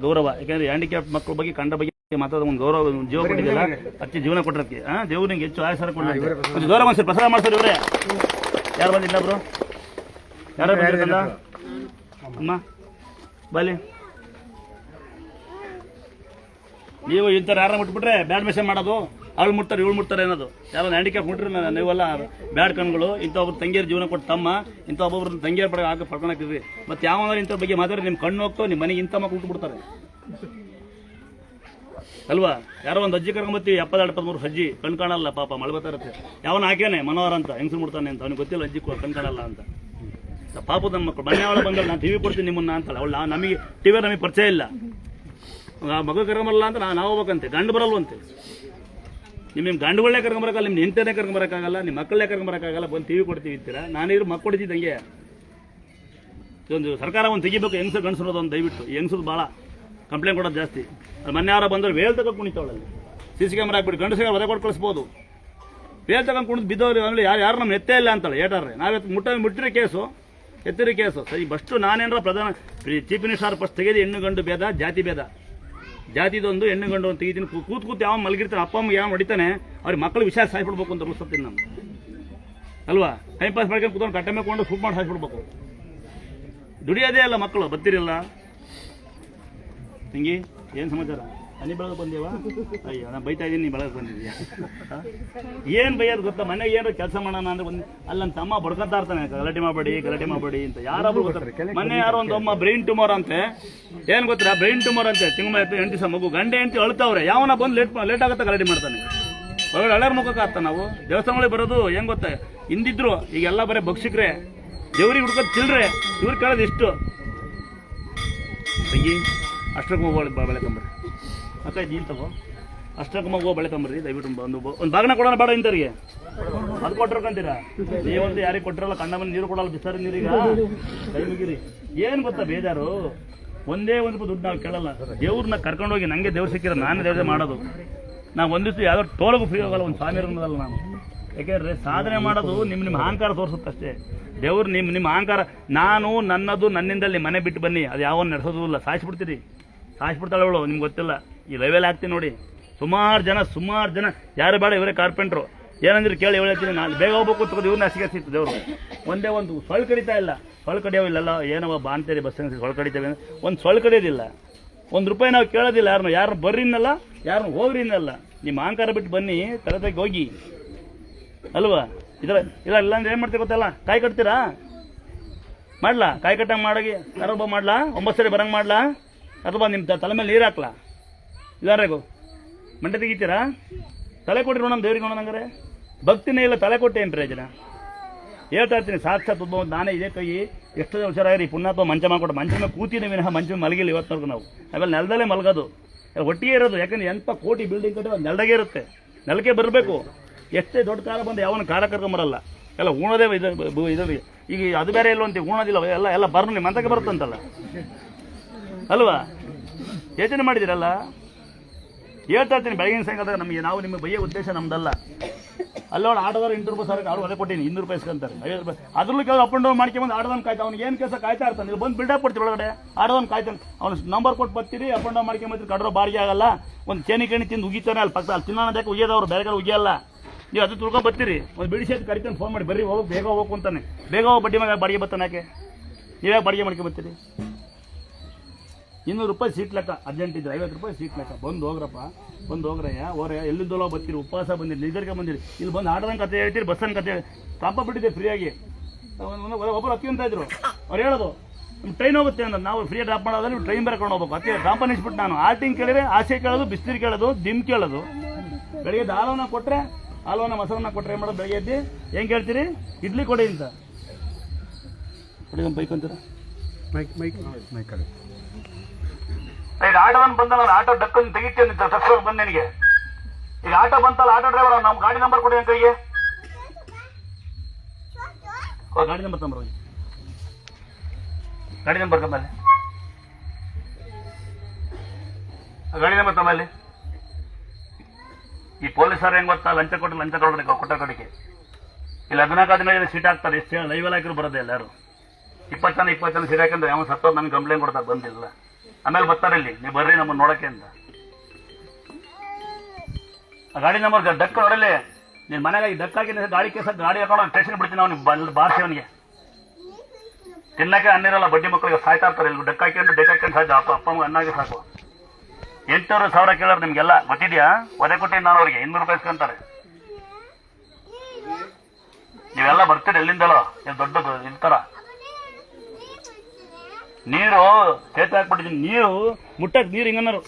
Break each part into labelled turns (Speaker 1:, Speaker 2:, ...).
Speaker 1: ಗೌರವ, ಯಾಕಂದ್ರೆ ಹ್ಯಾಂಡಿಕ್ಯಾಪ್ ಮಕ್ಕಳ ಬಗ್ಗೆ ಕಂಡ ಬಗ್ಗೆ ಮಾತಾಡೋ ಒಂದು ಗೌರವ, ಜೀವ ಕೊಟ್ಟಿದ್ದಲ್ಲ, ಅಚ್ಚಿ ಜೀವನ ಕೊಟ್ಟಿರಕ್ಕೆ ದೇವ್ರು ನಿಂಗೆ ಹೆಚ್ಚು ಆಯಸ್ಸರ ಕೊಡಲಿ. ಒಂದು ಗೌರವ ಸರ್ ಪ್ರಸಾದ ಮಾಡ್ತಾರೆ ಇವರೇ. ಯಾರು ಬಂದಿಲ್ಲ ಬ್ರೋ? ಯಾರು ಬಂದಿರಲ್ಲ ಅಮ್ಮ ಬಲಿ. ನೀವು ಇಂಥವ್ರು ಯಾರನ್ನ ಮುಟ್ಬಿಟ್ರೆ ಬ್ಯಾಡ್ ಮೆಸೇಜ್ ಮಾಡೋದು, ಅವ್ಳು ಮುಟ್ತಾರೆ ಇವಳು ಮುಟ್ತಾರೆ ಅನ್ನೋದು. ಯಾರೋ ಹ್ಯಾಂಡಿಕ್ಯಾಪ್ ಮುಟ್ರಿ ನೀವೆಲ್ಲ ಬ್ಯಾಡ್ ಕಣ್ಗಳು. ಇಂಥೊಬ್ರು ತಂಗಿಯರ ಜೀವನ ಕೊಟ್ಟು ತಮ್ಮ, ಇಂಥ ಒಬ್ಬೊಬ್ರು ತಂಗಿಯರ ಪಡೆ ಹಾಕಿ ಪಡ್ಕೊಳಕ್ಕಿದ್ರಿ. ಮತ್ತೆ ಯಾವನಾದ್ರು ಇಂಥ ಬಗ್ಗೆ ಮಾತಾಡಿ ನಿಮ್ಮ ಕಣ್ಣು ಹೋಗ್ತಾವೆ, ನಿಮ್ಮ ಮನೆಗೆ ಇಂಥ ಮಕ್ಕಳು ಉಟ್ಬಿಡ್ತಾರೆ ಅಲ್ವಾ? ಯಾರೋ ಒಂದು ಅಜ್ಜಿ ಕರ್ಕೊಂಬತ್ತೀವಿ, 72-73 ಅಜ್ಜಿ ಕಣ್ ಕಾಣಲ್ಲ, ಪಾಪ ಮಳೆ ಬರ್ತಾ ಇರುತ್ತೆ. ಯಾವನ ಹಾಕ್ಯಾನೆ ಮನೋಹರ ಅಂತ ಹೆಂಗಸರು ಮುಡ್ತಾನೆ ಅಂತ, ಅವ್ನಿಗೆ ಗೊತ್ತಿಲ್ಲ ಅಜ್ಜಿ ಕಣ್ ಕಾಣಲ್ಲ ಅಂತ. ಪಾಪದ ನನ್ನ ಮಕ್ಕಳು ಮನೆ ಅವಳ ಬಂದಳು, ನಾನು ಟಿವಿ ಕೊಡ್ತೀನಿ ನಿಮ್ಮನ್ನ ಅಂತಲ್ಲ ಅವಳು. ನಮಗೆ ಟಿವಿ ನಮಗೆ ಪರಿಚಯ ಇಲ್ಲ, ಮಗು ಕರ್ಕೊಂಬರಲ್ಲ ಅಂತ ನಾವು ಹೋಗ್ಬೇಕಂತೆ, ಗಂಡು ಬರಲ್ವಂತೆ. ನಿಮ್ಮ ಗಂಡುಗಳನ್ನೇ ಕರ್ಕೊಂಬರಕ್ಕಲ್ಲ, ನಿಮ್ಮ ಹೆಂಡತಿನೇ ಕರ್ಕೊಂಬರಕ್ಕಾಗಲ್ಲ, ನಿಮ್ಮ ಮಕ್ಕಳನ್ನೇ ಕರ್ಕೊಂಬರಕ್ಕಾಗಲ್ಲ. ಬಂದು ಟಿವಿ ಕೊಡ್ತೀವಿ ಇರ್ತೀರಾ. ನಾನಿದ್ರು ಮಕ್ಕಳು ಹೊಡಿತಿದ್ದಂಗೆ. ಇದೊಂದು ಸರ್ಕಾರ ಒಂದು ತೆಗಿಬೇಕು, ಹೆಂಗಸರು ಗಂಡಸರೋದು ಒಂದು ದಯವಿಟ್ಟು. ಹೆಂಗಸರು ಭಾಳ ಕಂಪ್ಲೇಂಟ್ ಕೊಡೋದು ಜಾಸ್ತಿ. ಅದು ಮೊನ್ನೆ ಯಾರೋ ಬಂದ್ರೆ ವೇಲ್ ತಗೊಂಡು ಕುಣಿತಾವಳಲ್ಲಿ, CC ಕ್ಯಾಮ್ರಾ ಹಾಕ್ಬಿಟ್ಟು ಗಂಡಸಿಗೆ ವಧೆ ಕೊಟ್ಟು ಕಳಿಸ್ಬೋದು. ವೇಲ್ ತಗೊಂಡು ಕುಣಿದು ಬಿದ್ದವ್ರು ಆಮೇಲೆ ಯಾರು ನಮ್ಮ ಎತ್ತೇ ಇಲ್ಲ ಅಂತಾಳೆ ಏಟಾರ್ರೆ. ನಾವೇ ಮುಟ್ಟಿರೋ ಕೇಸು, ಎತ್ತಿರೋ ಕೇಸು. ಸರಿ ಬಸ್ಟು ನಾನೇನಾರ ಪ್ರಧಾನ ಚೀಫ್ ಮಿನಿಸ್ಟರ್ ಫಸ್ಟ್ ತೆಗೆದು ಹೆಣ್ಣು ಗಂಡು ಭೇದ, ಜಾತಿ ಭೇದ. ಜಾತಿದೊಂದು ಹೆಣ್ಣು ಗಂಡು ಒಂದು ತೆಗಿತೀನಿ. ಕೂತ್ ಯಾವ ಮಲಗಿರ್ತಾನೆ, ಅಪ್ಪ ಅಮ್ಮಗೆ ಯಾವ ಹೊಡಿತಾನೆ, ಅವ್ರಿಗೆ ಮಕ್ಕಳು ವಿಷಯ ಸಾಯಿಸ್ಬಿಡ್ಬೇಕು ಅಂತ ರೂಲ್ಸ್ತೀನಿ ನಾನು ಅಲ್ವಾ? ಟೈಮ್ ಪಾಸ್ ಮಾಡ್ಕೊಂಡು ಕೂತ್ಕೊಂಡು ಕಟ್ಟೆ ಮೇಕೊಂಡು ಸೂಪ್ ಮಾಡಿ ಸಾಯಿಸ್ಬಿಡ್ಬೇಕು. ದುಡಿಯೋದೇ ಅಲ್ಲ ಮಕ್ಕಳು, ಬತ್ತಿರಿಲ್ಲ. ತಂಗಿ ಏನು ಸಮಾಚಾರ? ಹನಿ ಬೆಳಗ್ಗೆ ಬಂದೇವ? ಅಯ್ಯೋ ನಾನು ಬೈತಾ ಇದ್ದೀನಿ, ನೀ ಬೆಳಗ್ಗೆ ಬಂದಿದ್ಯಾ? ಏನು ಬೈಯೋದು ಗೊತ್ತಾ? ಮನೆಗೆ ಏನಾರು ಕೆಲಸ ಮಾಡೋಣ ಅಂದ್ರೆ ಅಲ್ಲಿ ನನ್ನ ತಮ್ಮ ಬಡ್ಕೊತಾ ಇರ್ತಾನೆ, ಗಲಾಟೆ ಮಾಡಬೇಡಿ ಅಂತ. ಯಾರಾದ್ರೂ ಗೊತ್ತಾರೆ? ಮೊನ್ನೆ ಯಾರೋ ಒಂದು ಅಮ್ಮ ಬ್ರೈನ್ ಟ್ಯೂಮರ್ ಅಂತೆ. ಏನು ಗೊತ್ತಾ? ಬ್ರೈನ್ ಟ್ಯೂಮರ್ ಅಂತೆ. ತಿಂಗಳ 8 ದಿವಸ ಮಗು, ಗಂಡೆ ಹೆಂಡತಿ ಅಳ್ತಾವ್ರೆ. ಯಾವನ ಬಂದು ಲೇಟ್ ಆಗುತ್ತೆ ಗಲಾಟೆ ಮಾಡ್ತಾನೆ. ಹೊರಗಡೆ ಹಳ್ಯಾರ ಮುಖಕ್ಕೆ ಆಗ್ತಾ ನಾವು ದೇವಸ್ಥಾನಗಳಿಗೆ ಬರೋದು ಹೆಂಗ್ ಗೊತ್ತಾ? ಹಿಂದಿದ್ರು ಈಗೆಲ್ಲ ಬರೀ ಭಕ್ಷಿಕ್ರೆ, ದೇವ್ರಿಗೆ ಹುಡ್ಕೋದು ಚಿಲ್ರೆ. ಇವ್ರು ಕೇಳೋದು ಇಷ್ಟು. ತಂಗಿ ಅಷ್ಟಕ್ಕೆ ಮಗು ಬೆಳೆ ತಂಬ್ರಿ, ಅಕ್ಕ ಜೀನ್ ತಗೋ, ಅಷ್ಟಕ್ಕೆ ಮಗು ಬೆಳೆ ತಂಬ್ರಿ ದಯವಿಟ್ಟು. ಒಂದು ಬಾಗಣ ಕೊಡೋಣ ಬೇಡ ಇಂಥವ್ರಿಗೆ, ಅದು ಕೊಟ್ಟಿರ್ಕಂತೀರಾ? ನೀವಂತೂ ಯಾರಿಗೆ ಕೊಟ್ಟಿರಲ್ಲ, ಕಂಡ ಬಂದು ನೀರು ಕೊಡಲ್ಲ, ಬಿಸಾರಿ ನೀರೀಗ ಕೈ ಮುಗಿರಿ. ಏನು ಗೊತ್ತಾ ಬೇಜಾರು? ಒಂದೇ ಒಂದು ರೂಪಾಯಿ ದುಡ್ಡು ನಾವು ಕೇಳಲ್ಲ. ದೇವ್ರನ್ನ ಕರ್ಕೊಂಡೋಗಿ ನನಗೆ ದೇವ್ರು ಸಿಕ್ಕಿರೋ ನಾನೇ ದೇವ್ರೇ ಮಾಡೋದು. ನಾವು ಒಂದಿಷ್ಟು ಯಾವ್ದೋ ಟೋಲ್ಗೂ ಫ್ರೀ ಹೋಗಲ್ಲ, ಒಂದು ಸ್ವಾಮಿ ಅನ್ನೋದಲ್ಲ ನಾನು. ಯಾಕೆಂದರೆ ಸಾಧನೆ ಮಾಡೋದು ನಿಮ್ಮ ಅಹಂಕಾರ ತೋರಿಸುತ್ತಷ್ಟೇ. ದೇವ್ರು ನಿಮ್ಮ ಅಹಂಕಾರ, ನಾನು ನನ್ನದು ನನ್ನಿಂದಲ್ಲಿ ಮನೆ ಬಿಟ್ಟು ಬನ್ನಿ, ಅದು ಯಾವನ್ನ ನಡೆಸೋದು ಇಲ್ಲ. ಸಾಯಿಸ್ಬಿಡ್ತಾಳೆ ಅವಳು, ನಿಮ್ಗೆ ಗೊತ್ತಿಲ್ಲ. ಈ ಲೈವೆಲ್ಲಿ ಹಾಕ್ತೀನಿ ನೋಡಿ, ಸುಮಾರು ಜನ ಯಾರು ಬೇಡ ಇವರೇ ಕಾರ್ಪೆಂಟ್ರು. ಏನಂದ್ರೆ ಕೇಳಿ ಇವಳು ಹೇಳ್ತೀನಿ, ನಾನು ಬೇಗ ಹೋಗ್ಬೇಕು ತಗೋದು ಇವ್ರನ್ನ ಹಸಿಗೆ ಸಿಕ್ತು ದೇವರು. ಒಂದೇ ಒಂದು ಸೊಳ್ಳು ಕಡಿತಾ ಇಲ್ಲ, ಸೊಳ್ಳು ಕಡಿಯೋವು ಇಲ್ಲಲ್ಲ. ಏನವ ಬಾಂತೇರಿ ಬಸ್ ಸೊಳ್ಳು ಕಡಿತೇವೆ, ಒಂದು ಸೊಳ್ಳು ಕಡಿಯೋದಿಲ್ಲ. ₹1 ನಾವು ಕೇಳೋದಿಲ್ಲ ಯಾರನ್ನ ಬರ್ರಿನಲ್ಲ, ಯಾರನ್ನ ಹೋಗ್ರಿನಲ್ಲ. ನಿಮ್ಮ ಅಹಂಕಾರ ಬಿಟ್ಟು ಬನ್ನಿ, ತರತೆಗೆ ಹೋಗಿ ಅಲ್ವಾ? ಇಲ್ಲ ಅಂದ್ರೆ ಏನು ಮಾಡ್ತೀವಿ ಗೊತ್ತಲ್ಲ? ಕಾಯಿ ಕಟ್ತೀರಾ? ಮಾಡ್ಲಾ? ಕಾಯಿ ಕಟ್ಟಂಗೆ ಮಾಡೋಗಿ ಯಾರೊಬ್ಬ ಮಾಡ್ಲಾ? 9 ಸರಿ ಬರಂಗೆ ಮಾಡ್ಲಾ? ಅಥವಾ ನಿಮ್ಮ ತಲೆ ಮೇಲೆ ನೀರು ಹಾಕ್ಲಾ? ಇದಾರೆಗೂ ಮಂಡೆ ತೆಗಿತೀರಾ? ತಲೆ ಕೊಟ್ಟಿರೋ ನಮ್ಮ ದೇವ್ರಿಗೆ ನೋಡೋಣ. ಹಂಗಾರೆ ಭಕ್ತಿನೇ ಇಲ್ಲ, ತಲೆ ಕೊಟ್ಟೆ ಏನು ಪ್ರಯೋಜನ? ಹೇಳ್ತಾ ಇರ್ತೀನಿ, ಸಾಕ್ಷಾತ್ ಉದ್ಭವ ನಾನೇ ಇದೇ ಕೈ. ಎಷ್ಟೋ ಹುಷಾರಾಗಿರಿ, ಪುಣ್ಯಾತ್ಮ ಮಂಚ ಮಾಡ್ಕೊಟ್ಟು. ಮಂಚ ಮೇಲೆ ಕೂತಿನ ವಿನಃ ಮಂಚ ಮೇಲೆ ಮಲಗಿಲ್ಲ ಇವತ್ತಿನವರೆಗೂ ನಾವು. ಆಮೇಲೆ ನೆಲದಲ್ಲೇ ಮಲಗೋದು, ಒಟ್ಟಿಗೆ ಇರೋದು. ಯಾಕಂದ್ರೆ ಎಂಥ ಕೋಟಿ ಬಿಲ್ಡಿಂಗ್ ಕಟ್ಟಿ ನೆಲದಾಗೆ ಇರುತ್ತೆ, ನೆಲಕ್ಕೆ ಬರಬೇಕು. ಎಷ್ಟೇ ದೊಡ್ಡ ಕಾರ ಬಂದು ಯಾವನ ಕಾರ ಕರ್ಕೊಂಬರಲ್ಲ, ಎಲ್ಲ ಉಣೋದೇ ಇದು. ಈಗ ಅದು ಬೇರೆ ಇಲ್ಲ ಅಂತ ಉಣೋದಿಲ್ಲ, ಎಲ್ಲ ಬರ್ನಿ ಮಂತಕ್ಕೆ ಬರುತ್ತಂತಲ್ಲ ಅಲ್ವಾ? ಯೋಚನೆ ಮಾಡಿದಿರಲ್ಲ? ಹೇಳ್ತಾ ಇರ್ತೀನಿ ಬೆಳಗಿನ ಸಾಯಂಕಾಲದಾಗ ನಮಗೆ ನಾವು ನಿಮಗೆ ಬೈಯೋ ಉದ್ದೇಶ ನಮ್ದಲ್ಲ. ಅಲ್ಲೋಳು ಆಟೋದವ್ರು ₹8 ಸಾವಿರ ಅವ್ರು ಅದೇ ಕೊಟ್ಟಿನಿ, ₹200 ಇಸ್ಕೊಂತಾರೆ, ₹50. ಅದ್ರಲ್ಲೂ ಕೆಲವು ಅಪ್ ಅಂಡ್ ಡೌನ್ ಮಾಡ್ಕೊಂಬಂದು ಆಟೋದವ್ನು ಕಾಯ್ತಾ, ಅವ್ನಿಗೆ ಏನು ಕೆಲಸ ಕಾಯ್ತಾ ಇರ್ತಾನೆ. ನೀವು ಬಂದು ಬಿಲ್ಡಪ್ ಕೊಡ್ತೀವಿ ಒಳಗಡೆ, ಆಟೋದವ್ನು ಕಾಯ್ತಾನೆ. ಅವ್ನು ನಂಬರ್ ಕೊಟ್ಟು ಬರ್ತೀರಿ, ಅಪ್ ಅಂಡ್ ಡೌನ್ ಮಾಡ್ಕೊಂಬಂದ್ರೆ ಕಡ್ರೋ ಬಾಡಿಗೆ ಆಗಲ್ಲ. ಒಂದು ಕೇಣಿ ತಿಂದು ಉಗಿತಾನೆ ಅಲ್ಲಿ ಪಕ್ಕ, ಅಲ್ಲಿ ತಿನ್ನೋಣ ಬೇಕು ಉಗಿಯೋದವ್ರು, ಬೇರೆ ಕಡೆ ಉಗಿಯಲ್ಲ. ನೀವು ಅದು ತಿಳ್ಕೊಂಡು ಬರ್ತೀರಿ, ಒಂದು ಬಿಡಿಸಿ ಕರಿತಾನೆ, ಫೋನ್ ಮಾಡಿ ಬರ್ರಿ ಹೋಗಿ ಬೇಗ ಹೋಗ್ಬೇಕು ಅಂತಾನೆ. ಬೇಗ ಹೋಗಿ ಬಡ್ಡಿ ಮೇಲೆ ಬಾಡಿಗೆ ಬರ್ತಾನೆ. ಯಾಕೆ ನೀವ್ಯಾಕೆ ಬಾಡಿಗೆ ಮಾಡ್ಕೊಂಬರ್ತೀರಿ? ₹200 ಸೀಟ್ ಲೆಕ್ಕ, ಅರ್ಜೆಂಟ್ ಇದ್ರೆ ₹50 ಸೀಟ್ ಲೆಕ್ಕ. ಬಂದು ಹೋಗ್ರಯ್ಯ ಎಲ್ಲಿಂದಲೋ ಬರ್ತೀರಿ, ಉಪವಾಸ ಬಂದಿರಿ, ನಿಜರ್ಗೆ ಬಂದಿರಿ, ಇಲ್ಲಿ ಬಂದು ಆಟೋದಂಗೆ ಕತೆ ಹೇಳ್ತೀರಿ, ಬಸ್ಸನ್ನು ಕತೆ ಕಾಂಪ ಬಿಟ್ಟಿದ್ದೀರಿ ಫ್ರೀಯಾಗಿ. ಒಬ್ಬರು ಹತ್ಕೊಂತ ಇದ್ರು, ಅವ್ರು ಹೇಳೋದು ನಿಮ್ಮ ಟ್ರೈನ್ ಹೋಗುತ್ತೆ ಅಂದ್ರೆ ನಾವು ಫ್ರೀ ಡ್ರಾಪ್ ಮಾಡೋದ್ರೆ ನೀವು ಟ್ರೈನ್ ಬೇರೆ ಹೋಗ್ಬೇಕು. ಅತ್ತೆ ಕಾಂಪ ನಿಲ್ಸ್ಬಿಟ್ಟು ನಾನು ಆರ್ಟಿಂಗ್ ಕೇಳಿದ್ರೆ ಆಸೆ ಕೇಳೋದು, ಬಿಸ್ತೀರು ಕೇಳೋದು, ದಿಮ್ ಕೇಳೋದು. ಬೆಳಿಗ್ಗೆ ಹಾಲವನ್ನ ಕೊಟ್ಟರೆ ಮೊಸರನ್ನ ಕೊಟ್ಟರೆ ಏನು ಮಾಡೋದು? ಬೆಳಗ್ಗೆ ಎದ್ದು ಹೆಂಗೆ ಕೇಳ್ತೀರಿ? ಇಡ್ಲಿ ಕೊಡಿ ಅಂತ ಕೊಡಿ. ಬೈಕ್ ಅಂತೀರ ಈಗ ಆಟೋದನ್ನು ಬಂದಲ್ಲ, ಆಟೋ ಡಕ್ಕನ್ನು ತೆಗಿತೀನಿ ತಕ್ಷಣ ಬಂದು ನನಗೆ. ಈಗ ಆಟೋ ಬಂತಲ್ಲ, ಆಟೋ ಡ್ರೈವರ್ ನಮ್ಮ ಗಾಡಿ ನಂಬರ್ ಕೊಡಿ ಅಂತ ಕೈಗೆ. ಗಾಡಿ ನಂಬರ್ ತಂಬರೋಗಿ, ಗಾಡಿ ನಂಬರ್ ತಮ್ಮಲ್ಲಿ, ಗಾಡಿ ನಂಬರ್ ತಮ್ಮಲ್ಲಿ. ಈ ಪೊಲೀಸರು ಹೆಂಗೆ ಗೊತ್ತಾ? ಲಂಚ ಕೊಟ್ಟ ಕಡೆಗೆ ಇಲ್ಲಿ 14 ಸೀಟ್ ಹಾಕ್ತಾರೆ. ಎಷ್ಟು ಲೈವಲ್ಲಿ ಹಾಕಿದ್ರು ಬರೋದೇ ಇಲ್ಲ ಯಾರು. 20 ಜನ ಸೀಟ್ ಹಾಕಂದ್ರೆ ಯಾವ ಸತ್ತೋದು ನನಗೆ ಕಂಪ್ಲೇಂಟ್ ಕೊಡ್ತಾರೆ, ಬಂದಿಲ್ಲ. ಆಮೇಲೆ ಬರ್ತಾರೆ ಇಲ್ಲಿ, ನೀವು ಬರ್ರಿ ನಮ್ಮನ್ನು ನೋಡಕ್ಕೆ ಅಂತ. ಆ ಗಾಡಿ ನಂಬರ್ ಡಕ್ ನೋಡಲಿ, ನಿನ್ನ ಮನೆಗೆ ಡಕ್ ಹಾಕಿ ಗಾಡಿ ಕೇಸ ಗಾಡಿ ಹಾಕೊಂಡು ಸ್ಟೇಷನ್ ಬಿಡ್ತೀನಿ ಅವ್ನಿಗೆ ಬಾರಿಸಿ ಅವನಿಗೆ. ತಿನ್ನಕ್ಕೆ ಅನ್ನಿರಲ್ಲ, ಬಡ್ಡಿ ಮಕ್ಕಳಿಗೆ ಸಾಯ್ತಾ ಇರ್ತಾರೆ. ಇಲ್ಲಿ ಡಕ್ ಹಾಕೊಂಡು ಸಾಯ್ತು. ಅಪ್ಪ ಅಮ್ಮಗೆ ಅನ್ನಾಗಿ ಸಾಕು. 8,000 ಕೇಳೋರು ನಿಮ್ಗೆಲ್ಲ ಗೊತ್ತಿದ್ಯಾ? ಒದೆ ಕೊಟ್ಟಿದ್ದು ನಾನು ಅವ್ರಿಗೆ 200 ರೂಪಾಯಿ ಇಸ್ಕೊಂತಾರೆ. ನೀವೆಲ್ಲ ಬರ್ತೀರಿ ಎಲ್ಲಿಂದಲೋ, ದೊಡ್ಡದು ಇರ್ತಾರ. ನೀರು ಸೇತು ಹಾಕ್ಬಿಟ್ಟಿದ್ದೀನಿ, ನೀರು ಮುಟ್ಟಕ್ಕೆ ನೀರು ಹಿಂಗನ್ನೋರು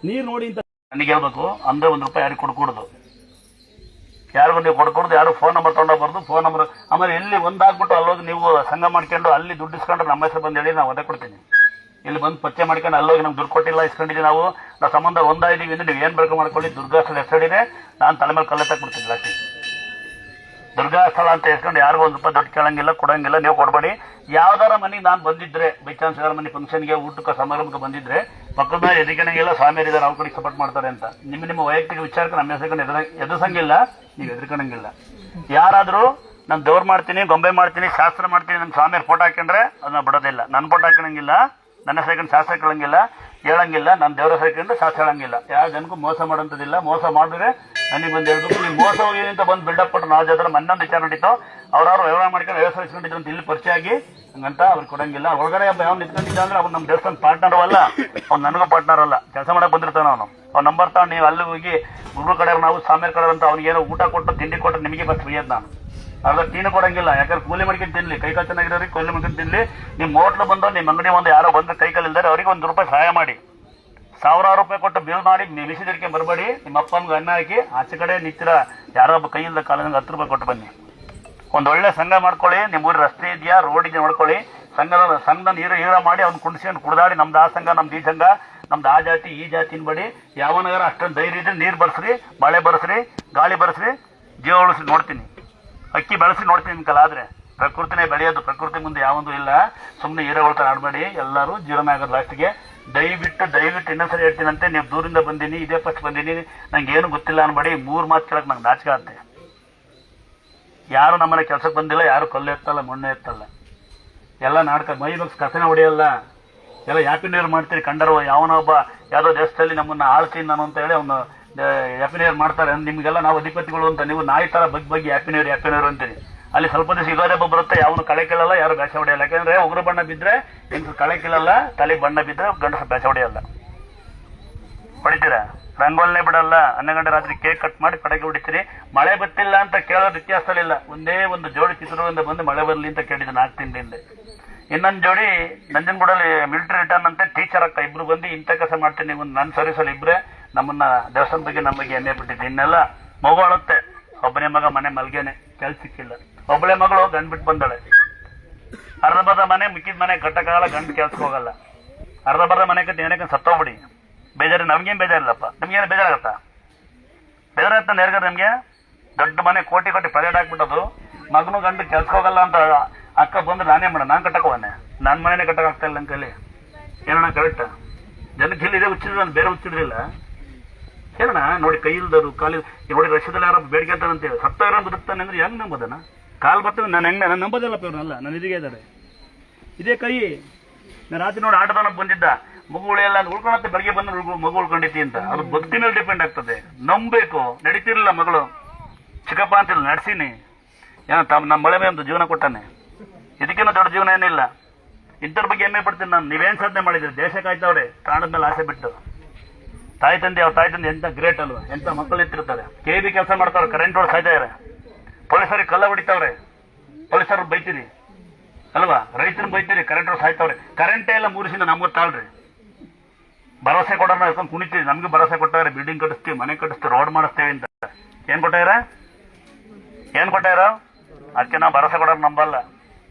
Speaker 1: ನೀರು ನೋಡಿ ಅಂತ ನನಗೆ ಹೇಳ್ಬೇಕು. ಅಂದ್ರೆ 1 ರೂಪಾಯಿ ಯಾರಿಗೆ ಕೊಡ್ಕೂಡುದು, ಯಾರಿಗೂ ನೀವು ಕೊಡ್ಕೊಡುದು. ಯಾರು ಫೋನ್ ನಂಬರ್ ತೊಗೊಂಡೋಗ್ಬಾರ್ದು. ಫೋನ್ ನಂಬರ್ ಆಮೇಲೆ ಎಲ್ಲಿ ಒಂದಾಗ್ಬಿಟ್ಟು ಅಲ್ಲೋಗಿ ನೀವು ಸಂಘ ಮಾಡ್ಕೊಂಡು ಅಲ್ಲಿ ದುಡ್ಡು ಇಸ್ಕೊಂಡ್ರೆ ನಮ್ಮ ಹೆಸರು ಬಂದು ಹೇಳಿ ನಾವು ಒದೆ ಕೊಡ್ತೀನಿ. ಇಲ್ಲಿ ಬಂದು ಪರಿಚಯ ಮಾಡ್ಕೊಂಡು ಅಲ್ಲೋಗಿ ನಮ್ಗೆ ದುಡ್ಡು ಕೊಟ್ಟಿಲ್ಲ, ಇಸ್ಕೊಂಡಿದ್ದೀವಿ, ನಾವು ಸಂಬಂಧ ಒಂದಾಗಿದ್ದೀವಿ ಅಂದ್ರೆ ನೀವು ಏನು ಬೇಕು ಮಾಡ್ಕೊಳ್ಳಿ. ದುರ್ಗಾಸ್ಥಳ ಹೆಸರಿದೆ, ನಾನು ತಲೆ ಮೇಲೆ ಕಲ್ಲೆತ್ತಾಕ್ಬಿಡ್ತೀನಿ ಲಾಸ್ಟಿಗೆ. ದುರ್ಗಾಸ್ಥಳ ಅಂತ ಹೇಳ್ಕೊಂಡು ಯಾರಿಗೂ 1 ರೂಪಾಯಿ ದುಡ್ಡು ಕೇಳಂಗಿಲ್ಲ, ಕೊಡಂಗಿಲ್ಲ, ನೀವು ಕೊಡಬೇಡಿ. ಯಾವ್ದಾರ ಮನೆಗೆ ನಾನು ಬಂದಿದ್ರೆ, ಬೈ ಚಾನ್ಸ್ ಯಾರ ಮನೆ ಫಂಕ್ಷನ್ಗೆ, ಊಟಕ್ಕೆ, ಸಮಾರಂಭಕ್ಕೆ ಬಂದಿದ್ರೆ ಪಕ್ಕದ ಎದುರಿಕಣಂಗಿಲ್ಲ, ಸ್ವಾಮಿಯರಿದ್ದಾರೆ ಅವ್ರ ಕಡೆಗೆ ಸಪೋರ್ಟ್ ಮಾಡ್ತಾರೆ ಅಂತ ನಿಮ್ಮ ವೈಯಕ್ತಿಕ ವಿಚಾರಕ್ಕೆ ನಮ್ಮ ಹೆಸರುಕೊಂಡು ಎದುರಿಸಂಗಿಲ್ಲ, ನೀವು ಎದುರ್ಕಣಂಗಿಲ್ಲ. ಯಾರಾದರೂ ನಾನು ದೇವ್ರು ಮಾಡ್ತೀನಿ, ಗೊಂಬೆ ಮಾಡ್ತೀನಿ, ಶಾಸ್ತ್ರ ಮಾಡ್ತೀನಿ, ನನ್ನ ಸ್ವಾಮಿಯರ್ ಫೋಟೋ ಹಾಕೊಂಡ್ರೆ ಅದನ್ನ ಬಿಡೋದಿಲ್ಲ. ನನ್ನ ಫೋಟೋ ಹಾಕೋಂಗಿಲ್ಲ, ನನ್ನ ಹೆಸರು ಶಾಸ್ತ್ರ ಕೇಳಂಗಿಲ್ಲ, ಹೇಳಂಗಿಲ್ಲ, ನನ್ನ ದೇವರ ಹೆಸರು ಶಾಸ್ತ್ರ ಹೇಳಂಗಿಲ್ಲ. ಯಾವ ಜನಕ್ಕೂ ಮೋಸ ಮಾಡೋಂಥದ್ದಿಲ್ಲ. ಮೋಸ ಮಾಡಿದ್ರೆ ನನಗೆ ಬಂದು ಹೇಳ್ಬೇಕು, ನೀವು ಮೋಸ ಹೋಗಿ ಅಂತ ಬಂದು ಬಿಲ್ಡಪ್ ಕೊಟ್ಟು ನಾವು ಜೊತೆ ಮನ್ನೊಂದು ವಿಚಾರ ನಡೀತು. ಅವ್ರವ್ರು ವ್ಯವಹಾರ ಮಾಡ್ಕೊಂಡು ವ್ಯವಸಾಯ ಇಸ್ಕೊಂಡಿದ್ರು ಅಂತ ಇಲ್ಲಿ ಪರಿಚಯ ಆಗಿ ಹಂಗಂತ ಅವ್ರಿಗೆ ಕೊಡಂಗಿಲ್ಲ. ಒಳಗಡೆ ಯಾವ ನಿಂತ್ಕೊಂಡಿದ್ದ ಅಂದ್ರೆ ಅವ್ನು ನಮ್ಮ ದೇವಸ್ಥಾನ ಪಾರ್ಟ್ನರ್ ಅಲ್ಲ, ಅವ್ನು ನನಗೂ ಪಾರ್ಟ್ನರ್ ಅಲ್ಲ, ಕೆಲಸ ಮಾಡಕ್ಕೆ ಬಂದಿರ್ತಾನೆ ಅವನು. ಅವ್ನು ನಂಬರ್ ತಗೊಂಡು ನೀವು ಅಲ್ಲಿ ಹೋಗಿ ಗುರು ಕಡೆ ನಾವು ಸಾಮೇರ್ ಕಡೆ ಅಂತ ಅವ್ನಿಗೇನೋ ಊಟ ಕೊಟ್ಟು ತಿಂಡಿ ಕೊಟ್ಟು ನಿಮಗೆ ಬಸ್ ಫ್ರೀ ನಾನು ಅದ್ರ ಟೀನು ಕೊಡಂಗಿಲ್ಲ. ಯಾಕಂದ್ರೆ ಕೂಲಿ ಮಾಡ್ಕೊಂಡು ತಿನ್ಲಿ, ಕೈಕಾಲು ಚೆನ್ನಾಗಿರೋರಿಗೆ ಕೂಲಿ ಮಾಡ್ಕೊಂಡು ತಿನ್ಲಿ. ನಿಮ್ಮ ಹೋಟ್ಲು ಬಂದು ನಿಮ್ಮ ಅಂಗಡಿ ಒಂದು ಯಾರೋ ಬಂದು ಕೈಕಾಲು ಇಲ್ದಾರೆ ಅವ್ರಿಗೆ 1 ರೂಪಾಯಿ ಸಹಾಯ ಮಾಡಿ. 1000 ರೂಪಾಯಿ ಕೊಟ್ಟು ಬಿಲ್ ಮಾಡಿ ಮಿಸಿದಕ್ಕೆ ಬರಬೇಡಿ. ನಿಮ್ಮ ಅಪ್ಪನಿಗೆ ಅನ್ನ ಹಾಕಿ ಆಚೆ ಕಡೆ ನಿಂತಿರ ಯಾರೋ ಒಬ್ಬ ಕೈಯಿಂದ ಕಾಲಿಂದ 10 ರೂಪಾಯಿ ಕೊಟ್ಟು ಬನ್ನಿ. ಒಂದು ಒಳ್ಳೆ ಸಂಘ ಮಾಡ್ಕೊಳ್ಳಿ. ನಿಮ್ಮ ಊರು ರಸ್ತೆ ಇದೆಯಾ, ರೋಡ್ ಇದೆಯಾ ನೋಡ್ಕೊಳ್ಳಿ. ಸಂಘದ ನೀರ ಮಾಡಿ ಅವ್ನು ಕುಣಿಸ್ಕೊಂಡು ಕುಡ್ದಾಡಿ ನಮ್ದು ಆ ಸಂಘ, ನಮ್ದು ಈ ಸಂಘ, ನಮ್ದು ಆ ಜಾತಿ ಈ ಜಾತಿ ಅನ್ಬೇಡಿ. ಯಾವನಾಗಾರ ಅಷ್ಟೊಂದು ಧೈರ್ಯ ಇದ್ರೆ ನೀರು ಬರ್ಸ್ರಿ, ಮಳೆ ಬರ್ಸ್ರಿ, ಗಾಳಿ ಬರ್ಸ್ರಿ, ಜೀವ ಉಳಿಸಿ ನೋಡ್ತೀನಿ, ಅಕ್ಕಿ ಬೆಳೆಸಿ ನೋಡ್ತೀನಿ. ನಿಮ್ಮ ಕಲ ಆದ್ರೆ ಪ್ರಕೃತಿನೇ ಬೆಳೆಯೋದು, ಪ್ರಕೃತಿ ಮುಂದೆ ಯಾವೊಂದು ಇಲ್ಲ. ಸುಮ್ಮನೆ ಹೀರೋ ಹೊಳ್ತಾರೆ ಆಡಬೇಡಿ. ಎಲ್ಲರೂ ಜೀವನ ಆಗೋದು ಲಾಸ್ಟಿಗೆ. ದಯವಿಟ್ಟು ಇನ್ನೊಂದ್ಸರಿ ಹೇಳ್ತೀನಂತೆ, ನೀವು ದೂರಿಂದ ಬಂದೀನಿ, ಇದೇ ಫಸ್ಟ್ ಬಂದೀನಿ, ನಂಗೆ ಏನು ಗೊತ್ತಿಲ್ಲ ಅನ್ಬೇಡಿ. 3 ಮಾತು ಕೇಳಕ್ಕೆ ನಂಗೆ ನಾಚಿಕೆ ಆಗುತ್ತೆ. ಯಾರು ನಮ್ಮನೆ ಕೆಲ್ಸಕ್ಕೆ ಬಂದಿಲ್ಲ, ಯಾರು ಕಲ್ಲು ಎತ್ತಲ್ಲ, ಮಣ್ಣು ಎತ್ತಲ್ಲ, ಎಲ್ಲ ನಾಟಕ ಮೈ ಬಗ್ಸ್ ಕಸನ ಹೊಡೆಯಲ್ಲ. ಎಲ್ಲ ಹ್ಯಾಪಿ ನ್ಯೂ ಇಯರ್ ಮಾಡ್ತೀರಿ. ಕಂಡರು ಯಾವನೋ ಒಬ್ಬ ಯಾವುದೋ ದೇಶದಲ್ಲಿ ನಮ್ಮನ್ನ ಆಳ್ತೀನಿ ನಾನು ಅಂತ ಹೇಳಿ ಅವನು ಹ್ಯಾಪಿ ನ್ಯೂ ಇಯರ್ ಮಾಡ್ತಾರೆ. ನಿಮಗೆಲ್ಲ ನಾವು ಅಧಿಪತಿಗಳು ಅಂತ ನೀವು ನಾಯಿ ತರ ಬಗ್ಗೆ ಹ್ಯಾಪಿ ನ್ಯೂ ಇಯರ್ ಅಂತೀರಿ. ಅಲ್ಲಿ ಸ್ವಲ್ಪ ದಿವಸ ಯುಗಾದಿ ಹಬ್ಬ ಬರುತ್ತೆ, ಯಾವನು ಕಳೆ ಕೀಳಲ್ಲ, ಯಾರು ಬೇಸ ಹೊಡೆಯಲ್ಲ. ಯಾಕಂದ್ರೆ ಉಗುರು ಬಣ್ಣ ಬಿದ್ರೆ ಹೆಂಗಸರು ಕಳೆ ಕೀಳಲ್ಲ, ತಲೆ ಬಣ್ಣ ಬಿದ್ರೆ ಗಂಡಸರು ಬೇಸ ಹೊಡೆಯಲ್ಲ. ಹೊಡಿತೀರಾ? ರಂಗೋಲಿನೇ ಬಿಡಲ್ಲ. 12 ಗಂಟೆ ರಾತ್ರಿ ಕೇಕ್ ಕಟ್ ಮಾಡಿ ಪಟಾಕಿ ಹೊಡಿತೀರಿ. ಮಳೆ ಬತ್ತಿಲ್ಲ ಅಂತ ಕೇಳೋದು ಇತಿಹಾಸದಲ್ಲಿಲ್ಲ. ಒಂದೇ ಒಂದು ಜೋಡಿ ಚಿತ್ರದಿಂದ ಬಂದು ಮಳೆ ಬರಲಿ ಅಂತ ಕೇಳಿದ್ದು 4 ತಿಂಗಳಿಂದ. ಇನ್ನೊಂದು ಜೋಡಿ ನಂಜನಗೂಡಲ್ಲಿ ಮಿಲಿಟರಿ ರಿಟರ್ನ್ ಅಂತ ಟೀಚರ್ ಅಕ್ಕ ಇಬ್ರು ಬಂದು ಇಂಥ ಕೆಲಸ ಮಾಡ್ತೀನಿ. ನೀವು ನನ್ನ ಸರ್ವಿಸಲ್ಲಿ ಇಬ್ಬರೇ ನಮ್ಮನ್ನ ದೇವಸ್ಥಾನ ಬಗ್ಗೆ ನಮ್ಮ ಬಗ್ಗೆ ಎಣ್ಣೆ ಬಿಟ್ಟಿದ್ದೆ. ಇನ್ನೆಲ್ಲ ಮಗು ಅಳುತ್ತೆ. ಒಬ್ಬನೇ ಮಗ ಮನೆ ಮಲ್ಗೇನೆ, ಕೆಲ್ಸ ಸಿಕ್ಕಿಲ್ಲ. ಒಬ್ಬಳೆ ಮಗಳು ಗಂಡು ಬಿಟ್ಟು ಬಂದಾಳೆ. ಅರ್ಧ ಮನೆ ಮಿಕ್ಕಿದ ಮನೆ ಕಟ್ಟಕ್ಕಾಗಲ್ಲ, ಗಂಡು ಕೆಲ್ಸಕ್ಕೆ ಹೋಗಲ್ಲ. ಅರ್ಧ ಮನೆ ಕಟ್ಟಿ ಏನಕ್ಕೆ ಸತ್ತೋಗ್ಬಿಡಿ. ಬೇಜಾರು ನಮ್ಗೇನು ಬೇಜಾರಿಲ್ಲಪ್ಪ. ನಿಮ್ಗೇನು ಬೇಜಾರಾಗತ್ತಾ? ಬೇಜಾರಾಗತ್ತ ನೇರ್ಗಾರ ನಿಮ್ಗೆ? ದೊಡ್ಡ ಮನೆ ಕೋಟಿ ಪ್ರಜೆಟ್ ಹಾಕ್ಬಿಟ್ಟದು. ಮಗನು ಗಂಡು ಕೆಲ್ಸಕ್ಕೆ ಹೋಗಲ್ಲ ಅಂತ ಅಕ್ಕ ಬಂದ್ರೆ ನಾನೇ ಮಾಡ, ನಾನು ಕಟ್ಟಕೋನೆ. ನನ್ನ ಮನೇನೆ ಕಟ್ಟಕ್ಕಾಗ್ತಾ ಇಲ್ಲ ನನ್ನ ಕೈಲಿ. ಏನಣ್ಣ ಕರೆಕ್ಟ್? ಜನಕ್ಕೆ ಇಲ್ಲಿ ಇದೆ ಹುಚ್ಚಿದ್ರೆ ನಾನು ಬೇರೆ ಹುಚ್ಚಿದ್ರಿಲ್ಲ. ಹೇಳೋಣ ನೋಡಿ, ಕೈ ಇಲ್ದರು ಕಾಲಿ ನೋಡಿ, ರಷ್ಯಾದಲ್ಲಿ ಯಾರೋ ಬೇಡಿಕೆ ಅಂತಾನಂತೇಳಿ ಸತ್ತವರ ಬದುಕ್ತಾನೆ ಅಂದ್ರೆ ಹೆಂಗ್ ನಂಬೋದನ? ಕಾಲು ಬರ್ತದೆ ನಾನು ಹೆಂಗ್ ನಾನು ನಂಬೋದಿಲ್ಲಪ್ಪ. ಇವ್ರನ್ನಲ್ಲ, ನನ್ನ ಇದಿಗೆ ಇದ್ದಾರೆ. ಇದೇ ಕೈ. ನಾನು ರಾತ್ರಿ ನೋಡಿ ಆಟೋದನ ಬಂದಿದ್ದ, ಮಗು ಉಳಿಯಲ್ಲ ಅಂತ ಉಳ್ಕೊಳತ್ತೆ. ಬೆಳಗ್ಗೆ ಬಂದು ಮಗು ಉಳ್ಕೊಂಡೈತಿ ಅಂತ. ಅದು ಭಕ್ತಿ ಮೇಲೆ ಡಿಪೆಂಡ್ ಆಗ್ತದೆ. ನಂಬಬೇಕು. ನಡೀತಿರ್ಲಿಲ್ಲ ಮಗಳು, ಚಿಕ್ಕಪ್ಪ ಅಂತಿಲ್ಲ, ನಡ್ಸೀನಿ. ಏನೋ ನಮ್ಮ ಮಳೆ ಮೇಲೆ ಒಂದು ಜೀವನ ಕೊಟ್ಟಾನೆ. ಇದಕ್ಕಿಂತ ದೊಡ್ಡ ಜೀವನ ಏನಿಲ್ಲ. ಇಂಥವ್ರ ಬಗ್ಗೆ ಹೆಮ್ಮೆ ಪಡ್ತೀನಿ ನಾನು. ನೀವೇನು ಸಾಧನೆ ಮಾಡಿದ್ರಿ? ದೇಶ ಕಾಯ್ತವ್ರೆ, ಪ್ರಾಣದ ಮೇಲೆ ಆಸೆ ಬಿಟ್ಟು. ತಾಯಿ ತಂದೆ ಎಂತ ಗ್ರೇಟ್ ಅಲ್ವಾ? ಎಂತ ಮಕ್ಕಳು ಎತ್ತಿರ್ತಾರೆ. KB ಕೆಲಸ ಮಾಡ್ತಾವ್ರೆ, ಕರೆಂಟ್ ಹೊಡೆದು ಸಾಯ್ತಾ ಇದ್ದಾರೆ. ಪೊಲೀಸರಿಗೆ ಕಲ್ಲ ಹೊಡಿತಾವ್ರೆ, ಪೊಲೀಸರು ಬೈತೀರಿ ಅಲ್ವಾ? ರೈತರು ಬೈತೀರಿ, ಕರೆಂಟ್ ಹೊಡೆದು ಸಾಯ್ತಾವ್ರೆ. ಕರೆಂಟೇ ಎಲ್ಲ ಮೂರಿಸಿಂದ ನಮ್ಗೆ ತಾಳ್ರಿ. ಭರವಸೆ ಕೊಡೋಣ ಹೇಳ್ಕೊಂಡು ಕುಣಿತೀವಿ. ನಮ್ಗೆ ಭರವಸೆ ಕೊಟ್ಟವ್ರೆ, ಬಿಲ್ಡಿಂಗ್ ಕಟ್ಟಿಸ್ತೀವಿ, ಮನೆ ಕಟ್ಟಿಸ್ತೀವಿ, ರೋಡ್ ಮಾಡಿಸ್ತೇವೆ ಅಂತ. ಏನ್ ಕೊಟ್ಟಾರ? ಅದಕ್ಕೆ ನಾವು ಭರವಸೆ ಕೊಡೋರು ನಂಬಲ್ಲ.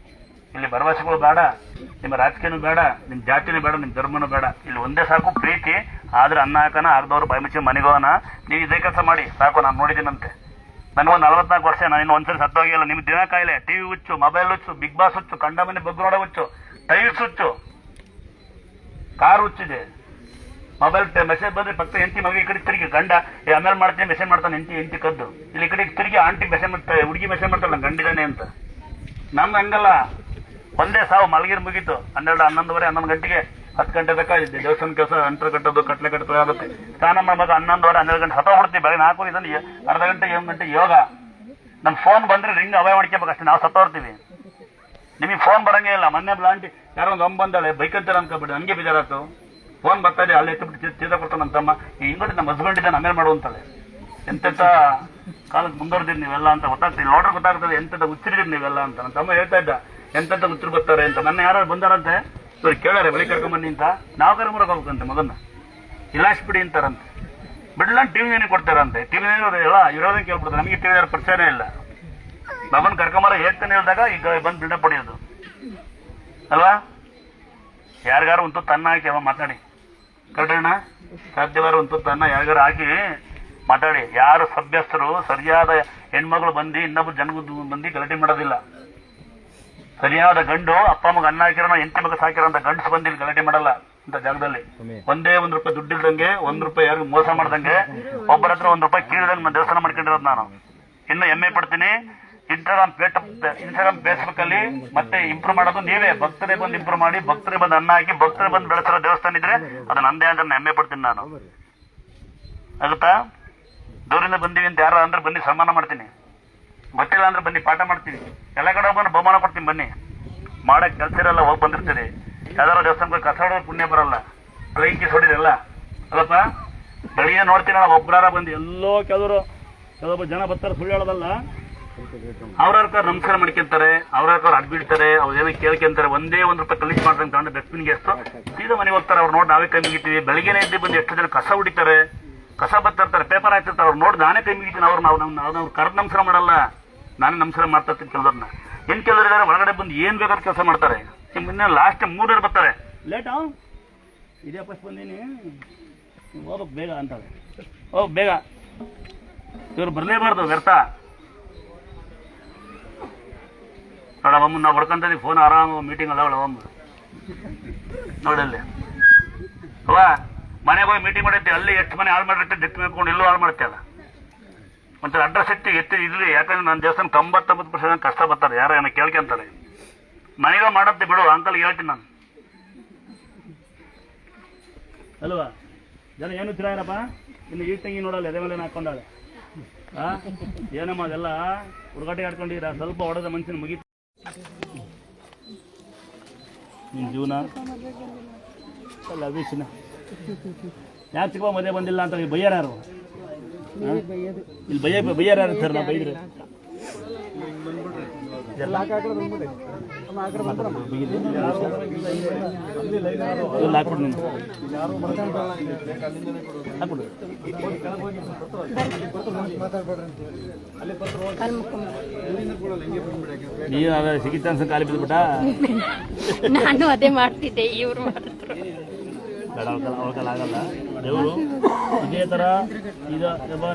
Speaker 1: ಇಲ್ಲಿ ಭರವಸೆಗಳು ಬೇಡ, ನಿಮ್ಮ ರಾಜಕೀಯನೂ ಬೇಡ, ನಿಮ್ಮ ಜಾತಿನೂ ಬೇಡ, ನಿಮ್ಮ ಧರ್ಮನೂ ಬೇಡ. ಇಲ್ಲಿ ಒಂದೇ ಸಾಕು, ಪ್ರೀತಿ. ಆದ್ರೆ ಅನ್ನ ಹಾಕೋಣ, ಅರ್ಧವ್ರು ಬಾಯಿ ಮುಚ್ಚಿ ಮನೆಗೋಣ. ನೀವು ಇದೇ ಕೆಲಸ ಮಾಡಿ ಸಾಕು. ನಾನು ನೋಡಿದ್ದೀನಂತೆ. ನನಗೊಂದು 44 ವರ್ಷ. ನಾನು ಇನ್ನು ಒಂದ್ಸರಿ ಸತ್ತೋಗಿಲ್ಲ. ನಿಮ್ಗೆ ದಿನ ಕಾಯಿಲೆ, ಟಿವಿ ಹುಚ್ಚು, ಮೊಬೈಲ್ ಹುಚ್ಚು, ಬಿಗ್ ಬಾಸ್ ಹುಚ್ಚು, ಕಂಡ ಮನೆ ಬಗ್ಗು ನೋಡೋ ಹುಚ್ಚು, ಟೈಲ್ಸ್ ಹುಚ್ಚು, ಕಾರ್ ಹುಚ್ಚಿದೆ. ಮೊಬೈಲ್ ಮೆಸೇಜ್ ಬಂದ್ರೆ ಪಕ್ಕ ಹೆಂಡತಿ ಮಗ ಈ ಕಡೆ ತಿರುಗಿ ಗಂಡ ಆಮೇಲೆ ಮಾಡ್ತೀನಿ ಮೆಸೇಜ್ ಮಾಡ್ತಾನೆ. ಹೆಂಡತಿ ಕದ್ದು ಇಲ್ಲಿ ಈ ಕಡೆ ತಿರುಗಿ ಆಂಟಿ ಮೆಸೇಜ್ ಮಾಡ್ತಾರೆ, ಹುಡುಗಿ ಮೆಸೇಜ್ ಮಾಡ್ತಾಳೆ, ನಂಗೆ ಗಂಡಿದಾನೆ ಅಂತ. ನಮ್ಗೆ ಹಂಗಲ್ಲ. ಒಂದೇ ಸಾವು ಮಲಗಿರ್ ಮುಗೀತು. 12, 11:30, 11 ಗಂಟೆಗೆ 10 ಗಂಟೆ ತನಕ ದೇವಸ್ಥಾನ ಕೆಲಸ, ಅಂಟರ್ ಕಟ್ಟೋದು, ಕಟ್ಲೆ ಕಟ್ಟೋದು ಆಗುತ್ತೆ. ಸ್ನಾನ ಮಾಡುವಾಗ 11:30, 12 ಗಂಟೆ ಸತ್ತೋಗ್ಬಿಡ್ತೀವಿ. ಬೆಳಗ್ಗೆ 4 ಇದನ್ನು ಅರ್ಧ ಗಂಟೆ 7 ಗಂಟೆ ಯೋಗ. ನಮ್ಮ ಫೋನ್ ಬಂದ್ರೆ ರಿಂಗ್ ಅವಾಯ್ಡ್ ಮಾಡ್ಕೋಬೇಕು ಅಷ್ಟೇ, ನಾವು ಸತ್ತೋರ್ತೀವಿ. ನಿಮಗೆ ಫೋನ್ ಬರಂಗೇ ಇಲ್ಲ. ಮೊನ್ನೆ ಬ್ಲಾಂಟಿ ಯಾರೋ ಒಂದು ಬಂದಾಳೆ, ಬೈಕ್ ಅಂತಾರೆ ಅನ್ಕೋಬಿಟ್ಟು ನನಗೆ ಬೇಜಾರಾಯ್ತು. ಫೋನ್ ಬರ್ತಾ ಇದೆ, ಅಲ್ಲಿ ಎತ್ತಿಬಿಟ್ಟು ಚೀತ ಕೊಡ್ತಾನೆ ನಮ್ಮ ತಮ್ಮ, ಹಿಂಗೊಟ್ಟು ನಮ್ಮ ಹಸ್ಬೆಂಡ್ ಇದ್ದಾನೆ ಆಮೇಲೆ ಮಾಡುವಂತಾಳೆ. ಎಂತೆಂಥ ಕಾಲಕ್ಕೆ ಮುಂದುವರೆದಿರಿ ನೀವೆಲ್ಲ ಅಂತ ಗೊತ್ತಾಗ್ತದೆ, ನೋಡ್ರೆ ಗೊತ್ತಾಗ್ತದೆ ಎಂತೆಂಥ ಹುಚ್ಚರಿದ್ದೀರಿ ನೀವೆಲ್ಲ ಅಂತ. ನನ್ನ ತಮ್ಮ ಹೇಳ್ತಾ ಇದ್ದ ಎಂತೆಂಥ ಹುಚ್ಚರು ಬರ್ತಾರೆ ಅಂತ. ಮೊನ್ನೆ ಯಾರು ಬಂದಾರಂತೆ, ಇವ್ರು ಕೇಳಾರೆ ಬಳಿ ಕರ್ಕೊಂಬನ್ನಿ ಅಂತ. ನಾವು ಕರ್ಕೊಂಬರಕ್ಕೆ ಹೋಗ್ಬೇಕಂತೆ ಮೊದನ್ನ, ಇಲಾಶ್ ಬಿಡಿ ಅಂತಾರಂತೆ. ಬಿಡ್ಲ ಟಿವಿನೇ ಕೊಡ್ತಾರಂತೆ. ಟಿವಿನೇ ಎಲ್ಲ ಇರೋದನ್ನ ಕೇಳ್ಬಿಡ್ತಾರೆ. ನಮಗೆ ಟಿವಿ ಪರಿಚಯನೇ ಇಲ್ಲ. ಬಾಬನ್ ಕರ್ಕೊಂಬರ ಹೇಳ್ತಾನೆ ಹೇಳಿದಾಗ ಈಗ ಬಂದು ಬಿಲ್ಡಪ್ ಪಡೆಯೋದು ಅಲ್ವಾ. ಯಾರಿಗಾರು ಒಂದು ತನ್ನ ಹಾಕಿ ಅವ ಮಾತಾಡಿ ಕರೆಕ್ಟಣ್ಣ, ಸಾಧ್ಯವಾರ ಒಂದು ತನ್ನ ಯಾರಿಗಾರು ಹಾಕಿ ಮಾತಾಡಿ. ಯಾರು ಸಭ್ಯಸ್ಥರು ಸರಿಯಾದ ಹೆಣ್ಮಗಳು ಬಂದು ಇನ್ನೊಬ್ಬರು ಜನಗಳು ಬಂದು ಗಲಾಟೆ ಮಾಡೋದಿಲ್ಲ. ಸರಿಯಾದ ಗಂಡು ಅಪ್ಪ ಮಗ ಅನ್ನ ಹಾಕಿರೋ ಎಂಟಿ ಮಗ ಸಾಕಿರೋಂಥ ಗಂಡಸು ಬಂದು ಇಲ್ಲಿ ಗಲಾಟೆ ಮಾಡಲ್ಲ ಅಂತ ಜಾಗದಲ್ಲಿ. ಒಂದೇ ₹1 ದುಡ್ಡಿಲ್ದಂಗೆ, ₹1 ಯಾರಿಗೂ ಮೋಸ ಮಾಡ್ದಂಗೆ, ಒಬ್ಬರ ಹತ್ರ ₹1 ಕೀಳ್ದಂಗೆ ನಾನು ದೇವಸ್ಥಾನ ಮಾಡ್ಕೊಂಡಿರೋದು. ನಾನು ಇನ್ನು ಹೆಮ್ಮೆ ಪಡ್ತೀನಿ. ಇನ್ಸ್ಟಾಗ್ರಾಮ್ ಫೇಸ್ಬುಕ್ ಅಲ್ಲಿ ಮತ್ತೆ ಇಂಪ್ರೂವ್ ಮಾಡೋದು ನೀವೇ. ಭಕ್ತರೇ ಬಂದು ಇಂಪ್ರೂವ್ ಮಾಡಿ, ಭಕ್ತರೇ ಬಂದು ಅನ್ನ ಹಾಕಿ, ಭಕ್ತರೇ ಬಂದು ಬೆಳೆಸಿರೋ ದೇವಸ್ಥಾನ ಇದ್ರೆ ಅದು ನಂದೇ ಅಂತ ಹೆಮ್ಮೆ ಪಡ್ತೀನಿ ನಾನು. ಆಗುತ್ತಾ? ದೂರಿಂದ ಬಂದೀವಿ ಅಂತ ಯಾರು ಅಂದ್ರೆ ಬನ್ನಿ, ಸನ್ಮಾನ ಮಾಡ್ತೀನಿ. ಗೊತ್ತಿಲ್ಲ ಅಂದ್ರೆ ಬನ್ನಿ, ಪಾಠ ಮಾಡ್ತೀವಿ. ಎಲ್ಲ ಕಡೆ ಬಂದು ಬಹುಮಾನ ಕೊಡ್ತೀನಿ ಬನ್ನಿ. ಮಾಡಕ್ ಕೆಲಸ ಇರಲ್ಲ, ಹೋಗಿ ಬಂದಿರ್ತೀರಿ. ಯಾವ್ದಾರು ದೇವಸ್ಥಾನಕ್ಕೆ ಕಸ ಹೊಡೋದು ಪುಣ್ಯ ಬರಲ್ಲ, ಬೆಳಗ್ಗೆ ಹೊಡಿರಲ್ಲ ಅಲ್ಲಪ್ಪ. ಬೆಳಿಗ್ಗೆ ನೋಡ್ತೀನಿ ಒಬ್ಬರಾರ ಬಂದು ಎಲ್ಲೋ ಕೆಲವೊಬ್ಬ ಜನ ಬರ್ತಾರೆ, ಸುಳ್ಳು ಹೇಳೋದಲ್ಲ. ಅವ್ರವ್ರ ನಮಸ್ಕಾರ ಮಾಡ್ಕೊಂತಾರೆ, ಅವ್ರವ್ರ ಅಡ್ಬಿಡ್ತಾರೆ, ಅವ್ರೇನೋ ಕೇಳ್ಕೊಂತಾರೆ. ಒಂದೇ ₹1 ಕಲಿಸ್ ಮಾಡ್ದಂಗೆ ತಗೊಂಡು ಡಸ್ಟ್ಬಿನ್ಗೆ ಎಷ್ಟು ಸೀದಾ ಮನೆಗೆ ಹೋಗ್ತಾರೆ. ಅವ್ರು ನೋಡಿ ನಾವೇ ಕೈ ಮುಗಿತೀವಿ. ಬೆಳಿಗ್ಗೆನೇ ಎದ್ದು ಬಂದು ಎಷ್ಟು ಜನ ಕಸ ಹೊಡಿತಾರೆ, ಕಸ ಬತ್ತಿರ್ತಾರೆ, ಪೇಪರ್ ಹಾಕ್ತಿರ್ತಾರೆ. ಅವ್ರು ನೋಡಿ ನಾನೇ ಕೈ ಮುಗಿತೀನಿ. ಅವ್ರು ಕರೆದು ನಮಸ್ಕಾರ ಮಾಡಲ್ಲ, ನಾನೇ ನಮಸ್ಕಾರ ಮಾಡ್ತಾ ಇರ್ತೀನಿ. ಕೆಲವ್ರನ್ನ ಏನ್ ಕೆಲವರಿದ್ದಾರೆ ಒಳಗಡೆ ಬಂದು ಏನ್ ಬೇಕಾದ್ರೆ ಕೆಲಸ ಮಾಡ್ತಾರೆ. ಇನ್ನೇ ಲಾಸ್ಟ್ 3 ಬರ್ತಾರೆ. ಲೇಟಾ ಇದೇ ಫಸ್ಟ್ ಬಂದೀನಿ, ಹೋಗ್ಬೇಕು ಬೇಗ ಅಂತಾರೆ. ಹೋಗ್ ಬೇಗ, ಇವ್ರು ಬರಲೇಬಾರ್ದು, ವ್ಯರ್ಥ. ನೋಡಮ್ಮ ನಾವು ಹೊಡ್ಕೊಂತೀವಿ ಫೋನ್, ಆರಾಮ ಮೀಟಿಂಗ್ ಅಲ್ಲ ಅವಮ್ಮ ನೋಡಲ್ಲಿ ಅವ ಮನೆಗೆ ಹೋಗಿ ಮೀಟಿಂಗ್ ಮಾಡೈತಿ. ಅಲ್ಲಿ ಎಷ್ಟು ಮನೆ ಹಾಳು ಮಾಡಿರ್ತೀವಿ, ಡೆತ್ ಮಾಡ್ಕೊಂಡು ಇಲ್ಲೂ ಹಾಳು ಮಾಡ್ತೀಯಲ್ಲ. ಮತ್ತೆ ಅಡ್ರೆಸ್ ಎತ್ತಿ ಇರ್ಲಿ. ಯಾಕಂದ್ರೆ ನನ್ನ ದೇವಸ್ಥಾನ 99% ಕಷ್ಟ ಬರ್ತಾರೆ. ಯಾರು ಏನೋ ಕೇಳ್ಕೊಂತಾರೆ. ಮನೆಗೆ ಮಾಡತ್ತೆ ಬಿಡು, ಅಂಕಲ್ ಹೇಳ್ತೀನಿ ನಾನು ಅಲ್ವಾ. ಜನ ಏನು ತಿರಾಯರಪ್ಪ, ಇನ್ನು ಈ ತಂಗಿ ನೋಡಲ್ಲ, ಎದೆ ಮೇಲೆ ಹಾಕೊಂಡಾಳೆ. ಏನಮ್ಮ ಅದೆಲ್ಲ ಹುಡುಗಾಟೆ ಆಡ್ಕೊಂಡಿರ, ಸ್ವಲ್ಪ ಹೊಡೆದ ಮನುಷ್ಯನ ಮುಗೀತು ನಿನ್ನ ಜೀವನ ಅಲ್ಲ. ಅಭಿಷಿನ ಯಾಕೆ ಚಿಕ್ಕ ಮದುವೆ ಬಂದಿಲ್ಲ ಅಂತ ಬೈಯಾರ ಯಾರು? ಇಲ್ಲಿ ಬೈಯಾರ ಯಾರು ಸರ್? ನಾವು ಬೈದ್ರೆ ಹಾಕ್ಬಿಡು ನೀನು, ಹಾಕ್ಬಿಡು. ನೀನು ಅದ ಸಿಗಿತ ಅನ್ಸ ಕಾಲಿ ಬಿದ್ಬಿಟ್ಟ.
Speaker 2: ನಾನು ಅದೇ ಮಾಡ್ತಿದ್ದೆ, ಇವ್ರು
Speaker 1: ಆಗಲ್ಲ. ದೇವರು ಇದೇ ಥರ ಈಗ